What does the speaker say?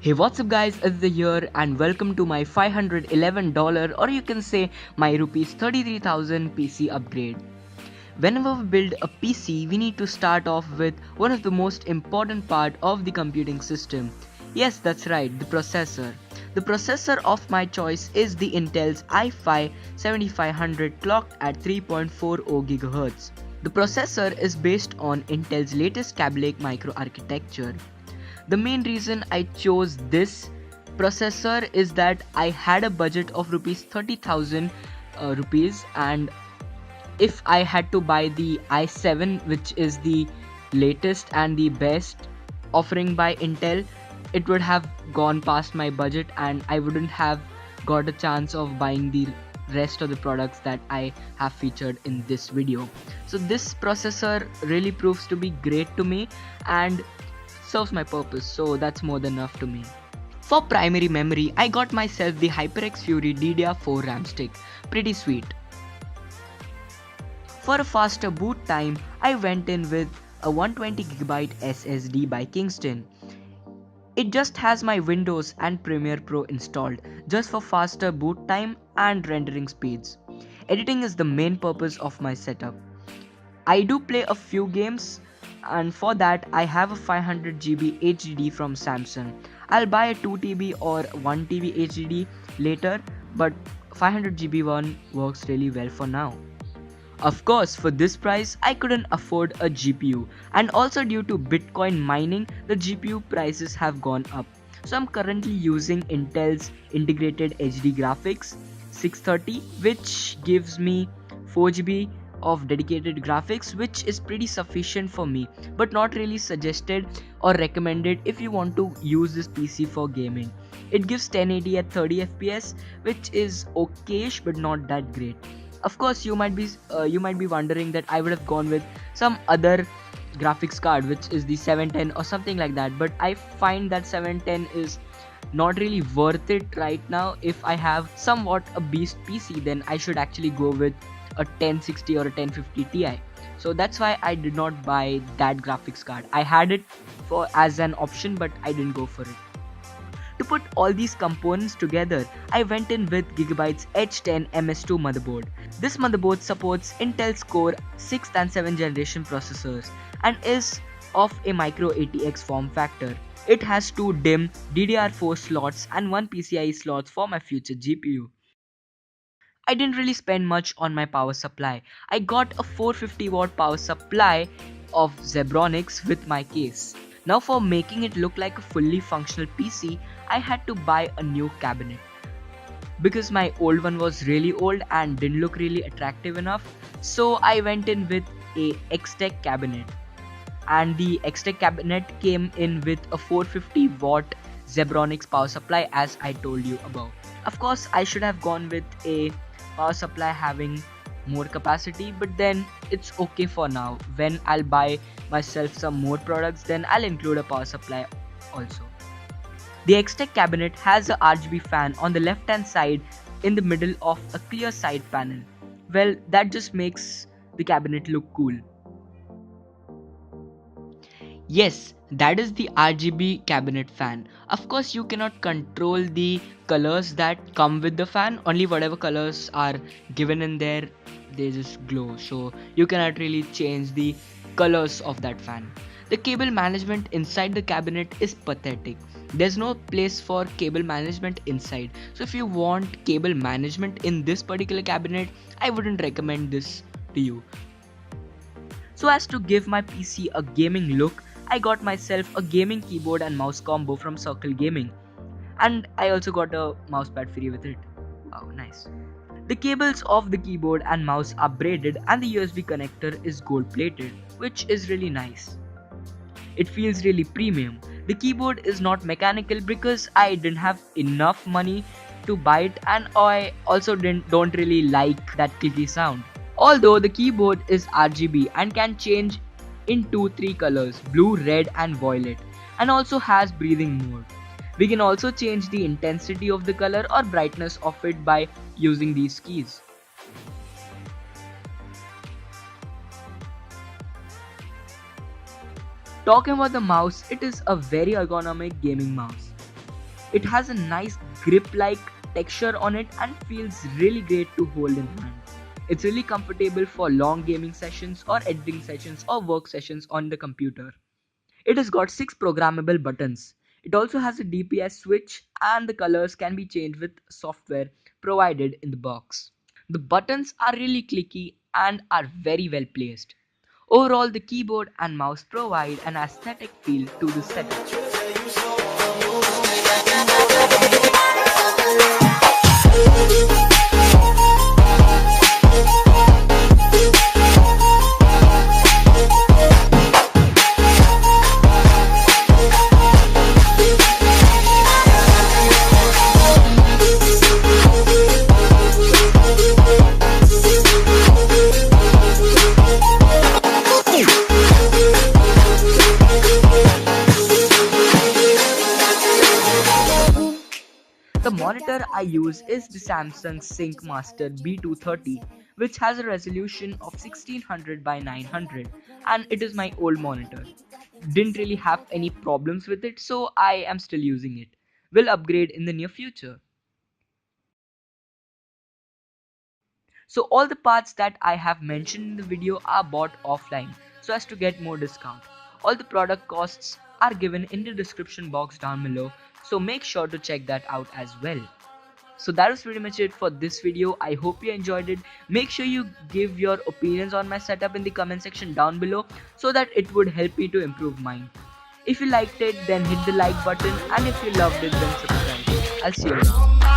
Hey, what's up guys, it's the here and welcome to my $511 or you can say my rupees 33,000 PC upgrade. Whenever we build a PC, we need to start off with one of the most important part of the computing system. Yes, that's right, the processor. The processor of my choice is the Intel's i5 7500 clocked at 3.40 GHz. The processor is based on Intel's latest Kaby Lake microarchitecture. The main reason I chose this processor is that I had a budget of rupees 30,000 rupees, and if I had to buy the i7, which is the latest and the best offering by Intel, it would have gone past my budget and I wouldn't have got a chance of buying the rest of the products that I have featured in this video. So this processor really proves to be great to me and serves my purpose, so that's more than enough to me. For primary memory, I got myself the HyperX Fury DDR4 RAM stick, pretty sweet. For a faster boot time, I went in with a 120GB SSD by Kingston. It just has my Windows and Premiere Pro installed, just for faster boot time and rendering speeds. Editing is the main purpose of my setup. I do play a few games, and for that I have a 500GB HDD from Samsung. I'll buy a 2TB or 1TB HDD later, but 500GB one works really well for now. Of course, for this price I couldn't afford a GPU, and also due to Bitcoin mining the GPU prices have gone up. So I'm currently using Intel's integrated HD graphics 630, which gives me 4GB of dedicated graphics, which is pretty sufficient for me, but not really suggested or recommended if you want to use this PC for gaming. It gives 1080 at 30 fps, which is okayish but not that great. Of course, you might be wondering that I would have gone with some other graphics card, which is the 710 or something like that, but I find that 710 is not really worth it right now. If I have somewhat a beast PC, then I should actually go with a 1060 or a 1050 Ti. So that's why I did not buy that graphics card. I had it for as an option, but I didn't go for it. To put all these components together, I went in with Gigabyte's H10 MS2 motherboard. This motherboard supports Intel's Core 6th and 7th generation processors and is of a micro ATX form factor. It has 2 DIMM DDR4 slots and 1 PCIe slots for my future GPU. I didn't really spend much on my power supply. I got a 450 watt power supply of Zebronics with my case. Now for making it look like a fully functional PC, I had to buy a new cabinet. Because my old one was really old and didn't look really attractive enough, so I went in with a X-Tech cabinet. And the X-Tech cabinet came in with a 450 watt Zebronics power supply, as I told you above. Of course, I should have gone with a power supply having more capacity, but then it's okay for now. When I'll buy myself some more products, then I'll include a power supply also. The X-Tech cabinet has a RGB fan on the left hand side in the middle of a clear side panel. Well, that just makes the cabinet look cool. Yes, that is the RGB cabinet fan. Of course, you cannot control the colors that come with the fan. Only whatever colors are given in there, they just glow. So you cannot really change the colors of that fan. The cable management inside the cabinet is pathetic. There's no place for cable management inside. So if you want cable management in this particular cabinet, I wouldn't recommend this to you. So as to give my PC a gaming look, I got myself a gaming keyboard and mouse combo from Circle Gaming, and I also got a mousepad free with it. Wow, nice. The cables of the keyboard and mouse are braided and the USB connector is gold plated, which is really nice. It feels really premium. The keyboard is not mechanical because I didn't have enough money to buy it, and I also don't really like that clicky sound. Although the keyboard is RGB and can change into 3 colors, blue, red and violet, and also has breathing mode. We can also change the intensity of the color or brightness of it by using these keys. Talking about the mouse, it is a very ergonomic gaming mouse. It has a nice grip-like texture on it and feels really great to hold in hand. It's really comfortable for long gaming sessions or editing sessions or work sessions on the computer. It has got 6 programmable buttons. It also has a DPS switch and the colors can be changed with software provided in the box. The buttons are really clicky and are very well placed. Overall, the keyboard and mouse provide an aesthetic feel to the setup. The monitor I use is the Samsung Sync Master B230, which has a resolution of 1600 by 900, and it is my old monitor. Didn't really have any problems with it, so I am still using it. Will upgrade in the near future. So all the parts that I have mentioned in the video are bought offline so as to get more discount. All the product costs are given in the description box down below, so make sure to check that out as well. So that was pretty much it for this video. I hope you enjoyed it. Make sure you give your opinions on my setup in the comment section down below so that it would help me to improve mine. If you liked it, then hit the like button, and if you loved it, then subscribe. I'll see you around.